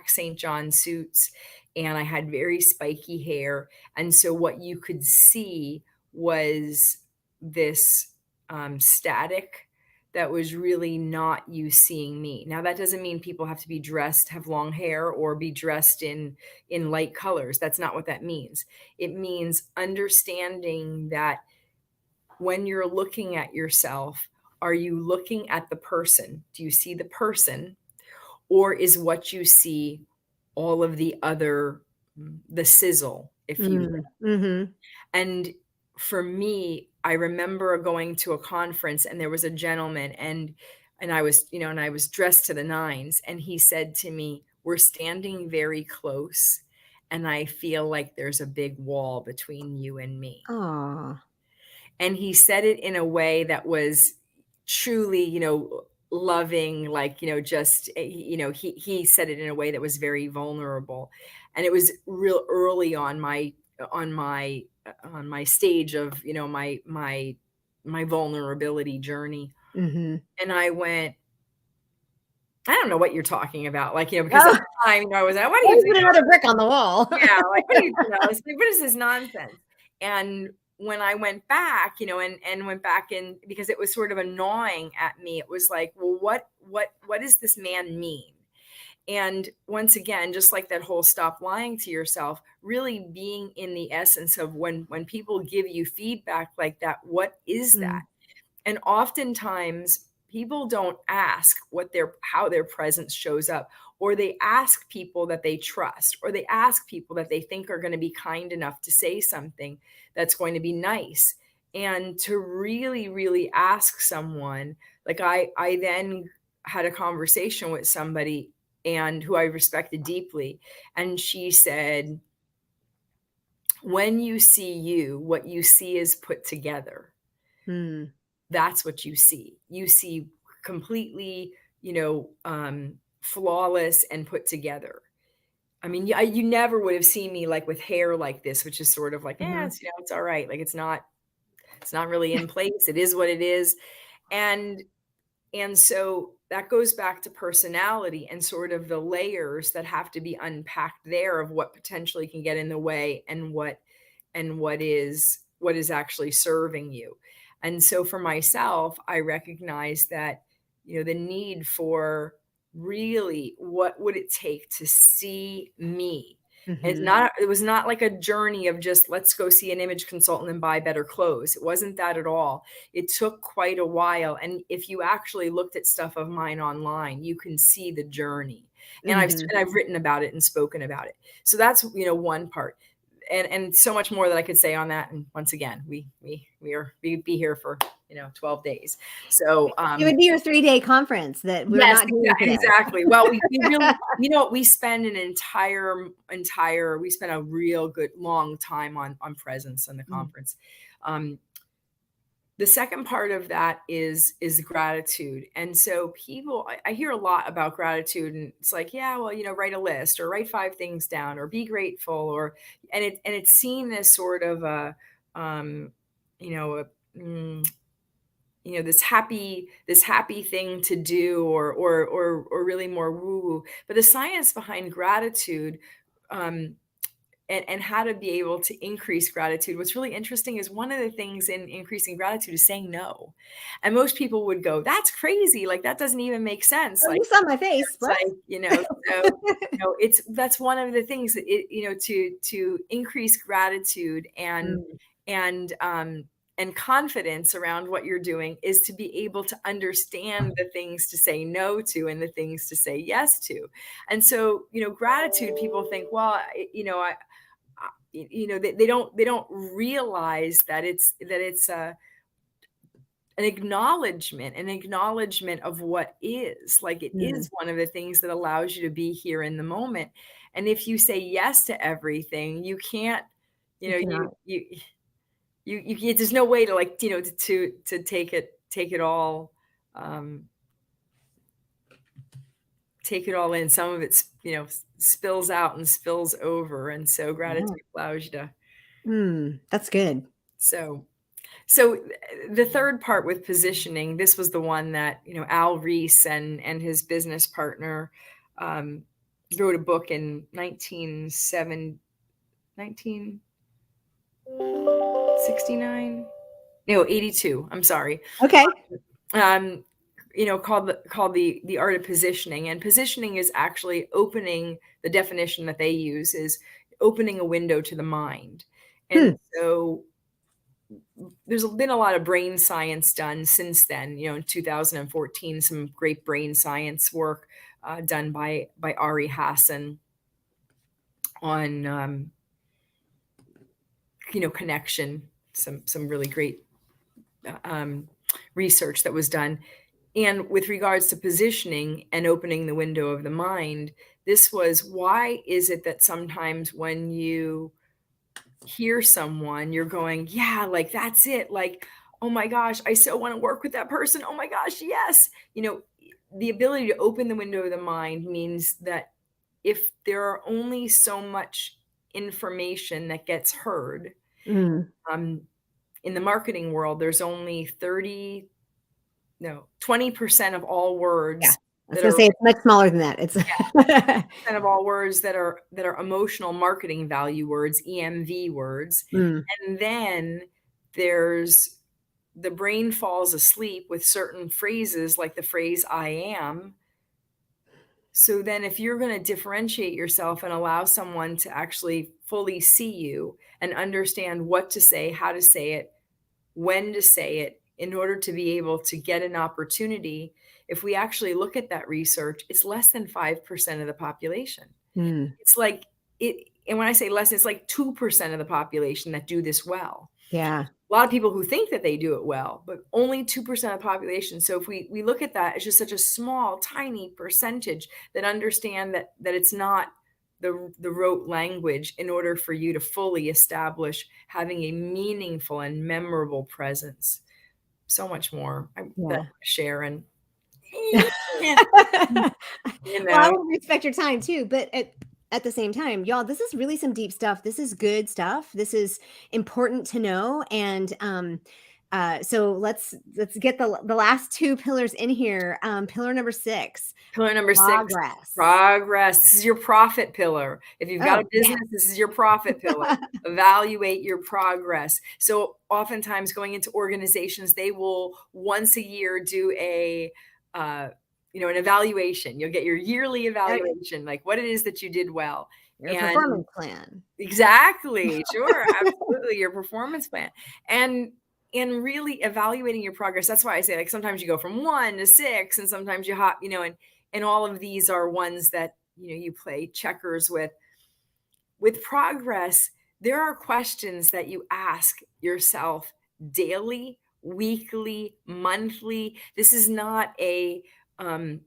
St. John suits, and I had very spiky hair. And so what you could see was this static that was really not you seeing me. Now that doesn't mean people have to be dressed, have long hair, or be dressed in light colors. That's not what that means. It means understanding that when you're looking at yourself, are you looking at the person? Do you see the person, or is what you see all of the other the sizzle, if you will. Mm. Mhm. And for me, I remember going to a conference and there was a gentleman and I was, and I was dressed to the nines and he said to me, "We're standing very close and I feel like there's a big wall between you and me." Aw. And he said it in a way that was truly, loving, like, just, he said it in a way that was very vulnerable. And it was real early on my stage of, my vulnerability journey. Mhm. And I went, "I don't know what you're talking about." Like, because at Oh, the time, I was like, "What do you always think?" put another brick on the wall. Yeah, like, what do you know, it's like, what is this nonsense? And when I went back, and went back in because it was sort of annoying at me, it was like, well, what does this man mean? And once again, just like that whole stop lying to yourself, really being in the essence of when people give you feedback like that, what is that? Mm. And oftentimes people don't ask how their presence shows up, or they ask people that they trust, or they ask people that they think are going to be kind enough to say something that's going to be nice. And to really, really ask someone, like I then had a conversation with somebody and who I respected deeply. And she said, "When you see you, what you see is put together. Mm. That's what you see. You see completely, flawless and put together. I mean, you never would have seen me like with hair like this, which is sort of like, yeah, Mhm. it's all right. Like it's not really in place. It is what it is. And so that goes back to personality and sort of the layers that have to be unpacked there of what potentially can get in the way and what is actually serving you. And so for myself, I recognize that, the need for really what would it take to see me. Mhm. It was not like a journey of just let's go see an image consultant and buy better clothes. It wasn't that at all. It took quite a while. And if you actually looked at stuff of mine online, you can see the journey. And Mhm. I've written about it and spoken about it. So that's, one part. And so much more that I could say on that. And once again, we'd be here for 12 days. So It would be your 3-day conference that we're yes, not doing today. exactly. Well, we really, we spend an entire we spend a real good long time on presence in the Mm. conference. Um, the second part of that is gratitude. And so people, I hear a lot about gratitude, and it's like, yeah, well, write a list or write 5 things down or be grateful, or and it's seen as sort of a you know a, mm, this happy thing to do, or really more woo woo. But the science behind gratitude, um, and how to be able to increase gratitude. What's really interesting is one of the things in increasing gratitude is saying no. And most people would go, "That's crazy. Like that doesn't even make sense." Oh, Like you saw my face. it's What? like, so it's that's one of the things that to increase gratitude Mm. and confidence around what you're doing is to be able to understand the things to say no to and the things to say yes to. And so, gratitude, people think, well, they don't realize that it's an acknowledgement of what is. Like it is Mm. one of the things that allows you to be here in the moment. And if you say yes to everything, you can't, you You know, you cannot. you there's no way to, like, to take it all, um, take it all in. Some of it, spills out and spills over. And so Yeah. gratitude allows you to. Mm, that's good. So So the third part with positioning, this was the one that, Al Reese and his business partner, um, wrote a book in 1969. No, 82. I'm sorry. Okay. Um, called the art of positioning. And positioning is actually opening. The definition that they use is opening a window to the mind. And Hmm. so there's been a lot of brain science done since then. In 2014, some great brain science work done by Ari Hassan. on connection, some really great um, research that was done. And with regards to positioning and opening the window of the mind, this was, why is it that sometimes when you hear someone, you're going, yeah, like that's it. Like, oh my gosh, I so want to work with that person. Oh my gosh, yes. The ability to open the window of the mind means that if there are only so much information that gets heard, Mm. um, in the marketing world, there's only 30, no, 20% of all Yeah. words I was that gonna are say it's much smaller than that. It's percent of all words that are emotional marketing value words, EMV words. Mm. And then there's the brain falls asleep with certain phrases like the phrase I am. So then if you're going to differentiate yourself and allow someone to actually fully see you and understand what to say, how to say it, when to say it in order to be able to get an opportunity, if we actually look at that research, it's less than 5% of the population. Mm. It's like it, and when I say less, it's like 2% of the population that do this well. Yeah. A lot of people who think that they do it well, but only 2% of the population. So if we look at that, it's just such a small, tiny percentage that understand that it's not the rote language in order for you to fully establish having a meaningful and memorable presence. So much more that I Yeah. want to share. And you Well, I know, wanna respect your time too, but at the same time, y'all, this is really some deep stuff. This is good stuff. This is important to know, and, so let's get the last 2 pillars in here. Pillar number 6, pillar number 6, progress. progress. This is your profit pillar. If you've got Oh, a yeah. business, this is your profit pillar. Evaluate your progress. So oftentimes going into organizations, they will once a year do uh, an evaluation. You'll get your yearly Oh, yeah. evaluation, like what it is that you did well. Your And performance plan. exactly. Sure. Absolutely. Your performance plan. And really evaluating your progress. That's why I say, like, sometimes you go from 1 to 6 and sometimes you hop, and all of these are ones that, you play checkers with. With progress, there are questions that you ask yourself daily, weekly, monthly. Um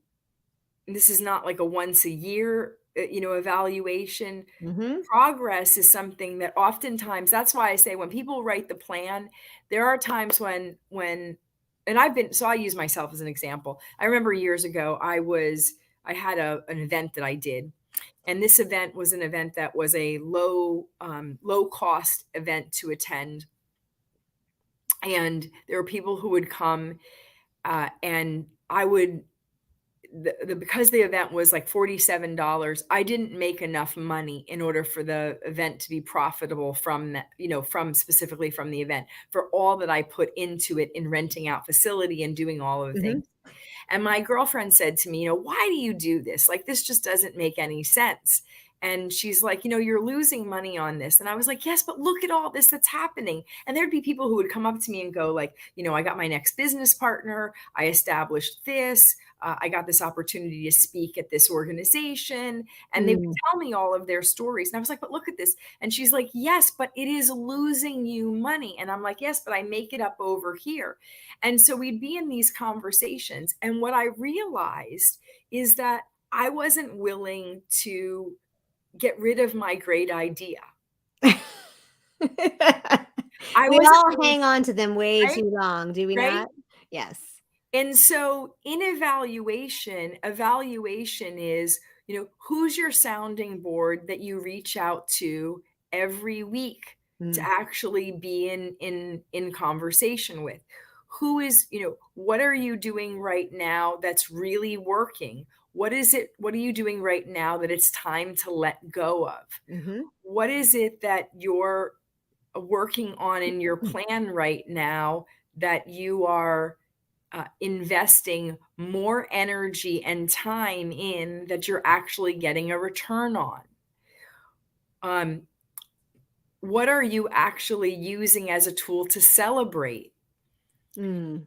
this is not like a once a year, evaluation. Mhm. Progress is something that oftentimes, that's why I say when people write the plan, there are times when and I'll use myself as an example. I remember years ago, I had an event that I did, and this event was an event that was a low cost event to attend. And there were people who would come, and I would because the event was like $47, I didn't make enough money in order for the event to be profitable from that, from specifically from the event, for all that I put into it in renting out facility and doing all of the Mhm. things. And my girlfriend said to me, why do you do this? Like, this just doesn't make any sense. And she's like, you're losing money on this. And I was like, yes, but look at all this that's happening. And there'd be people who would come up to me and go, like, I got my next business partner. I established this. I got this opportunity to speak at this organization. And they would Mm. tell me all of their stories. And I was like, but look at this. And she's like, yes, but it is losing you money. And I'm like, yes, but I make it up over here. And so we'd be in these conversations. And what I realized is that I wasn't willing to get rid of my great idea. I We wasn't all willing, hang on to them way right? too long, do we Right? not? Yes. And so in evaluation is, who's your sounding board that you reach out to every week to Mm. actually be in conversation with? Who is, what are you doing right now that's really working? What are you doing right now that it's time to let go of? Mhm. What is it that you're working on in your plan right now that you are investing more energy and time in, that you're actually getting a return on? Um, what are you actually using as a tool to celebrate? Mm.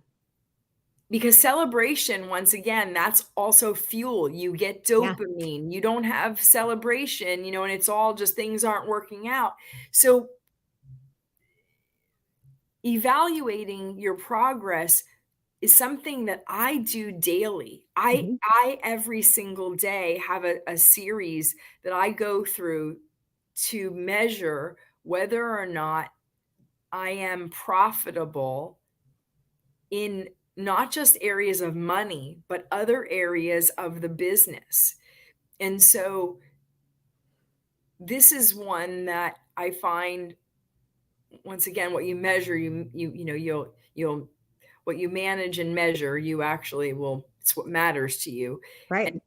because celebration, once again, that's also fuel. You get Yeah. dopamine. You don't have celebration, and it's all just things aren't working out. So evaluating your progress is something that I do daily. I Mhm. I every single day have a series that I go through to measure whether or not I am profitable in not just areas of money, but other areas of the business. And so this is one that I find, once again, what you measure, you'll what you manage and measure, you actually will, it's what matters to you. Right. And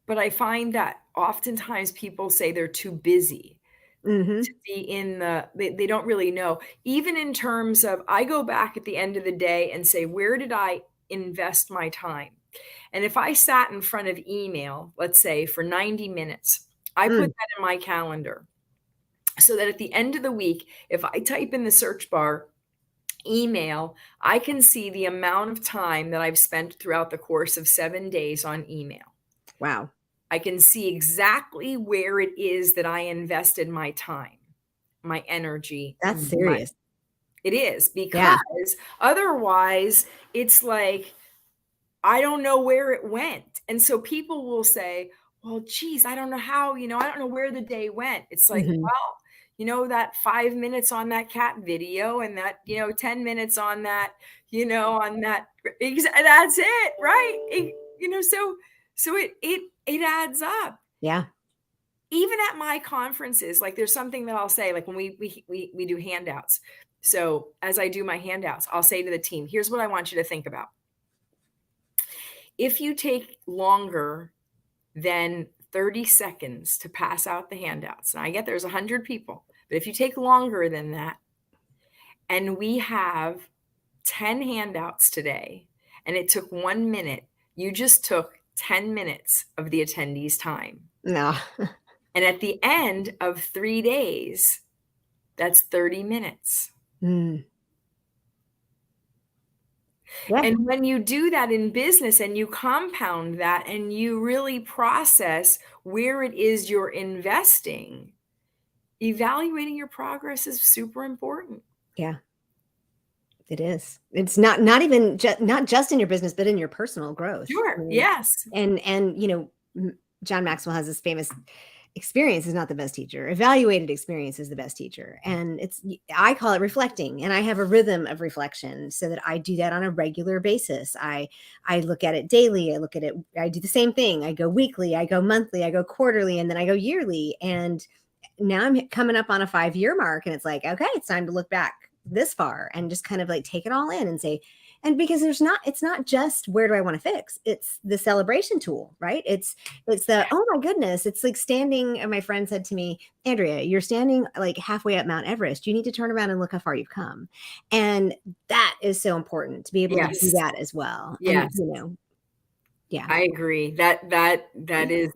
but I find that oftentimes people say they're too busy to Mhm. be in they don't really know. Even in terms of, I go back at the end of the day and say, where did I invest my time? And if I sat in front of email, let's say for 90 minutes, I put Mm. that in my calendar so that at the end of the week, if I type in the search bar email, I can see the amount of time that I've spent throughout the course of 7 days on email. Wow. I can see exactly where it is that I invested my time, my energy, That's and my serious. it is, Yeah. because otherwise it's like I don't know where it went. And so people will say, well, geez, I don't know how, I don't know where the day went. It's like, Mhm. well, that 5 minutes on that cat video and that, 10 minutes on that, on that, that's it, right? So it adds up. Yeah. Even at my conferences, like there's something that I'll say, like when we do handouts. So as I do my handouts, I'll say to the team, here's what I want you to think about. If you take longer than 30 seconds to pass out the handouts, and I get there's 100 people, but if you take longer than that, and we have 10 handouts today, and it took 1 minute, you just took 10 minutes of the attendees' time. No. And at the end of 3 days, that's 30 minutes. Mm. Yeah. And when you do that in business and you compound that and you really process where it is you're investing, evaluating your progress is super important. Yeah. It is. It's not even not just in your business, but in your personal growth. I Sure. mean, Yes. John Maxwell has this famous experience is not the best teacher. Evaluated experience is the best teacher. And I call it reflecting, and I have a rhythm of reflection so that I do that on a regular basis. I look at it daily. I look at it. I do the same thing. I go weekly, I go monthly, I go quarterly, and then I go yearly. And now I'm coming up on a 5-year mark, and it's like, okay, it's time to look back this far and just kind of like take it all in and say, and because it's not just where do I want to fix, it's the celebration tool, right? It's the, oh my goodness, it's like standing, and my friend said to me, Andrea, you're standing like halfway up Mount Everest, you need to turn around and look how far you've come. And that is so important to be able to do Yes. that as well. And Yes. yeah. I agree. That is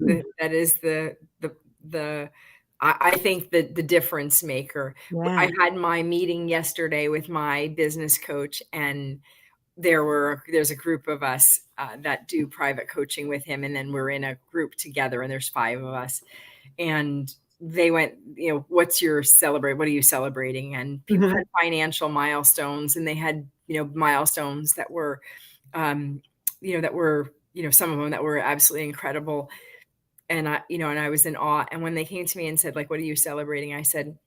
the I think the difference maker. Yeah. I had my meeting yesterday with my business coach, and there's a group of us that do private coaching with him, and then we're in a group together, and there's 5 of us, and they went, what are you celebrating? And people Mhm. had financial milestones, and they had, milestones that were, um, some of them that were absolutely incredible. And I was in awe. And when they came to me and said, like, what are you celebrating? I said,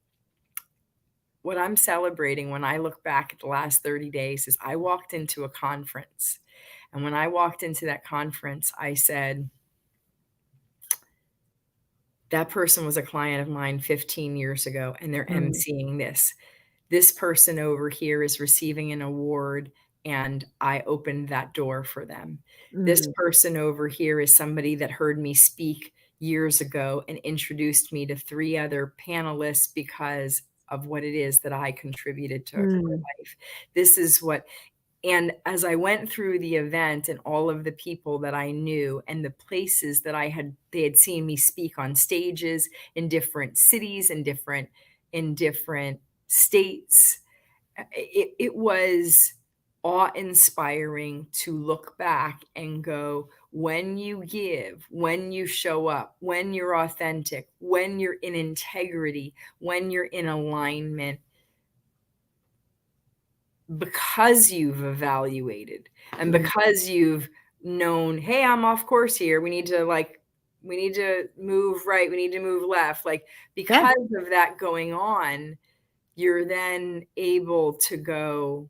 what I'm celebrating when I look back at the last 30 days is I walked into a conference. And when I walked into that conference, I said, that person was a client of mine 15 years ago, and they're Mm, emceeing this. This person over here is receiving an award, and I opened that door for them. This mm, person over here is somebody that heard me speak years ago and introduced me to 3 other panelists because of what it is that I contributed to her mm, life. This is what And as I went through the event and all of the people that I knew and the places that they had seen me speak on stages in different cities and in different states, it was awe-inspiring to look back and go, when you give, when you show up, when you're authentic, when you're in integrity, when you're in alignment, because you've evaluated and Mm. because you've known, hey, I'm off course here. We need to move right. We need to move left. Like, Yeah. because of that going on, you're then able to go,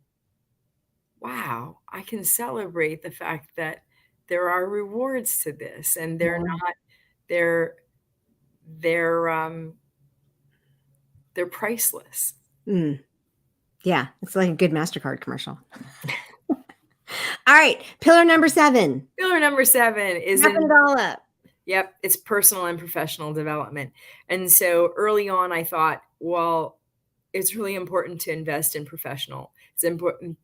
wow, I can celebrate the fact that there are rewards to this, and Yeah. they're they're they're priceless. Mm. Yeah. It's like a good MasterCard commercial. All right. Pillar number 7. Pillar number 7 is Wrapping in it all up. Yep, it's personal and professional development. And so early on, I thought, well, it's really important to invest in professional. It's important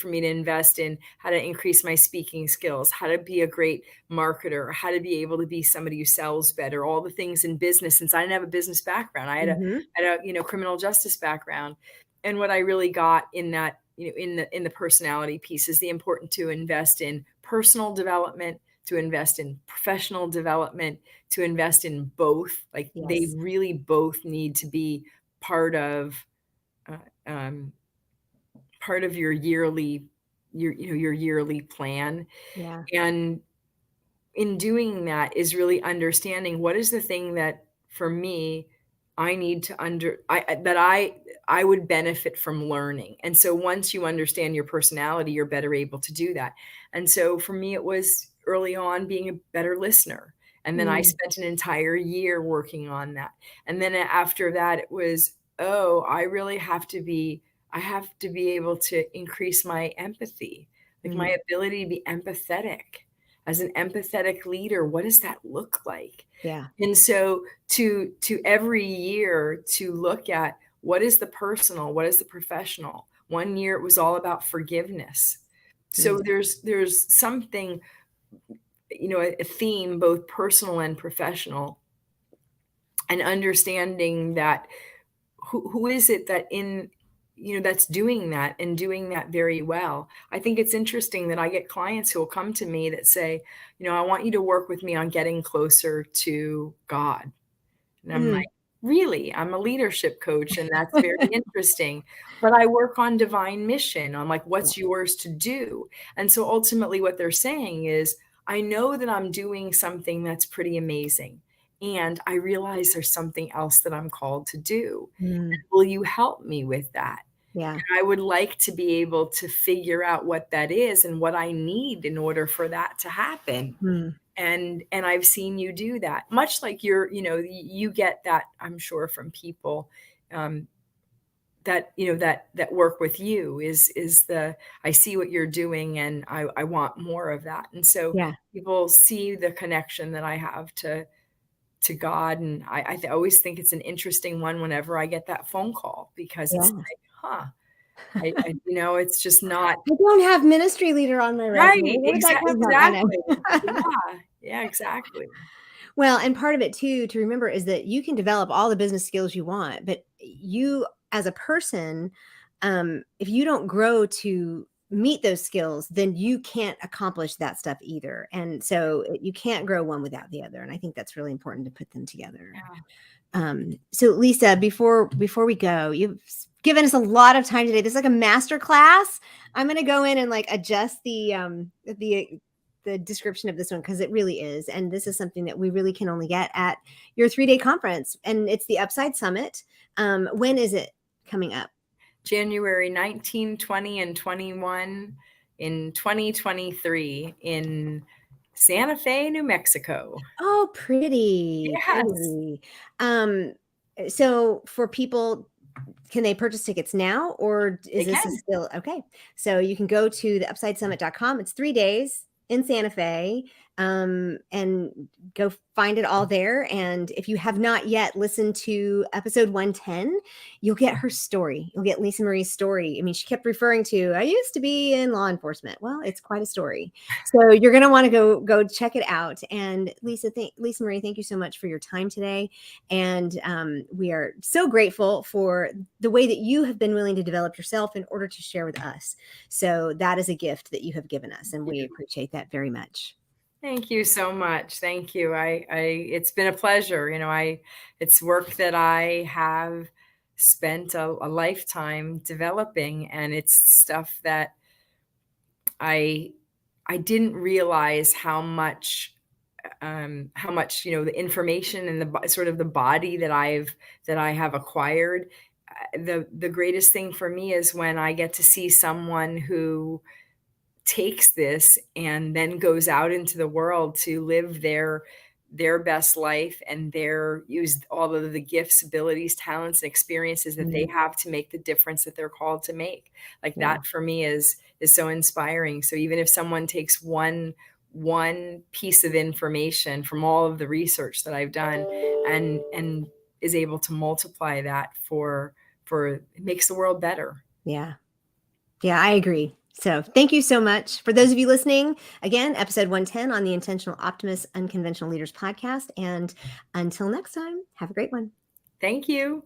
for me to invest in how to increase my speaking skills, how to be a great marketer, how to be able to be somebody who sells better, all the things in business. Since I didn't have a business background, Mhm. I had a criminal justice background. And what I really got in that, in the personality piece is the important to invest in personal development, to invest in professional development, to invest in both. Like, they Yes. really both need to be part of uh, um, part of your your yearly plan. Yeah. And in doing that is really understanding what is the thing that, for me, I need to that I would benefit from learning. And so once you understand your personality, you're better able to do that. And so for me, it was early on being a better listener. And then I Mm. spent an entire year working on that. And then after that, it was, oh, I have to be able to increase my empathy, like Mm. my ability to be empathetic. As an empathetic leader, what does that look like? Yeah. And so to every year to look at, what is the personal, what is the professional. One year it was all about forgiveness. So Mm. there's something, a theme, both personal and professional, and understanding that who is it that that's doing that and doing that very well. I think it's interesting that I get clients who will come to me that say, I want you to work with me on getting closer to God. And I'm Mm. like, really? I'm a leadership coach, and that's very interesting. But I work on divine mission, on like, Yeah. what's yours to do? And so ultimately, what they're saying is, I know that I'm doing something that's pretty amazing. And I realize there's something else that I'm called to do. Mm. Will you help me with that? Yeah. I would like to be able to figure out what that is and what I need in order for that to happen. Mm. And I've seen you do that, much like you get that, I'm sure, from people, that work with you, is the, I see what you're doing, and I want more of that. And so Yeah. people see the connection that I have to God. And I always think it's an interesting one whenever I get that phone call, because it's Yeah. like, huh, it's just not I don't have ministry leader on my resume. right. Where did that come from? I Exactly. know. Yeah. Yeah, exactly. Well, and part of it too to remember is that you can develop all the business skills you want, but you as a person, if you don't grow to meet those skills, then you can't accomplish that stuff either. And so you can't grow one without the other. And I think that's really important to put them together. Yeah. So Lisa, before we go, you've given us a lot of time today. This is like a master class. I'm going to go in and like adjust the description of this one, because it really is. And this is something that we really can only get at your 3-day conference. And it's the Upside Summit. When is it coming up? January 19, 20, and 21 in 2023 in Santa Fe, New Mexico. Oh, pretty, Yes, pretty. Um, so for people, can they purchase tickets now, or they is this a can. still okay? So you can go to the upsidesummit.com. It's 3 days in Santa Fe. and go find it all there. And if you have not yet listened to episode 110, you'll get her story. You'll get Lisa Marie's story. I mean, she kept referring to, I used to be in law enforcement. Well, it's quite a story. So you're going to want to go check it out. And Lisa Marie, thank you so much for your time today. And we are so grateful for the way that you have been willing to develop yourself in order to share with us. So that is a gift that you have given us, and we appreciate that very much. Thank you so much. Thank you. It's been a pleasure. It's work that I have spent a lifetime developing, and it's stuff that I didn't realize how much, the information and sort of the body that I have acquired. The greatest thing for me is when I get to see someone who takes this and then goes out into the world to live their best life, and use all of the gifts, abilities, talents, and experiences that they have to make the difference that they're called to make. Like that for me is so inspiring. So even if someone takes one piece of information from all of the research that I've done and is able to multiply that it makes the world better. Yeah. Yeah, I agree. So thank you so much. For those of you listening, again, episode 110 on the Intentional Optimist Unconventional Leaders podcast. And until next time, have a great one. Thank you.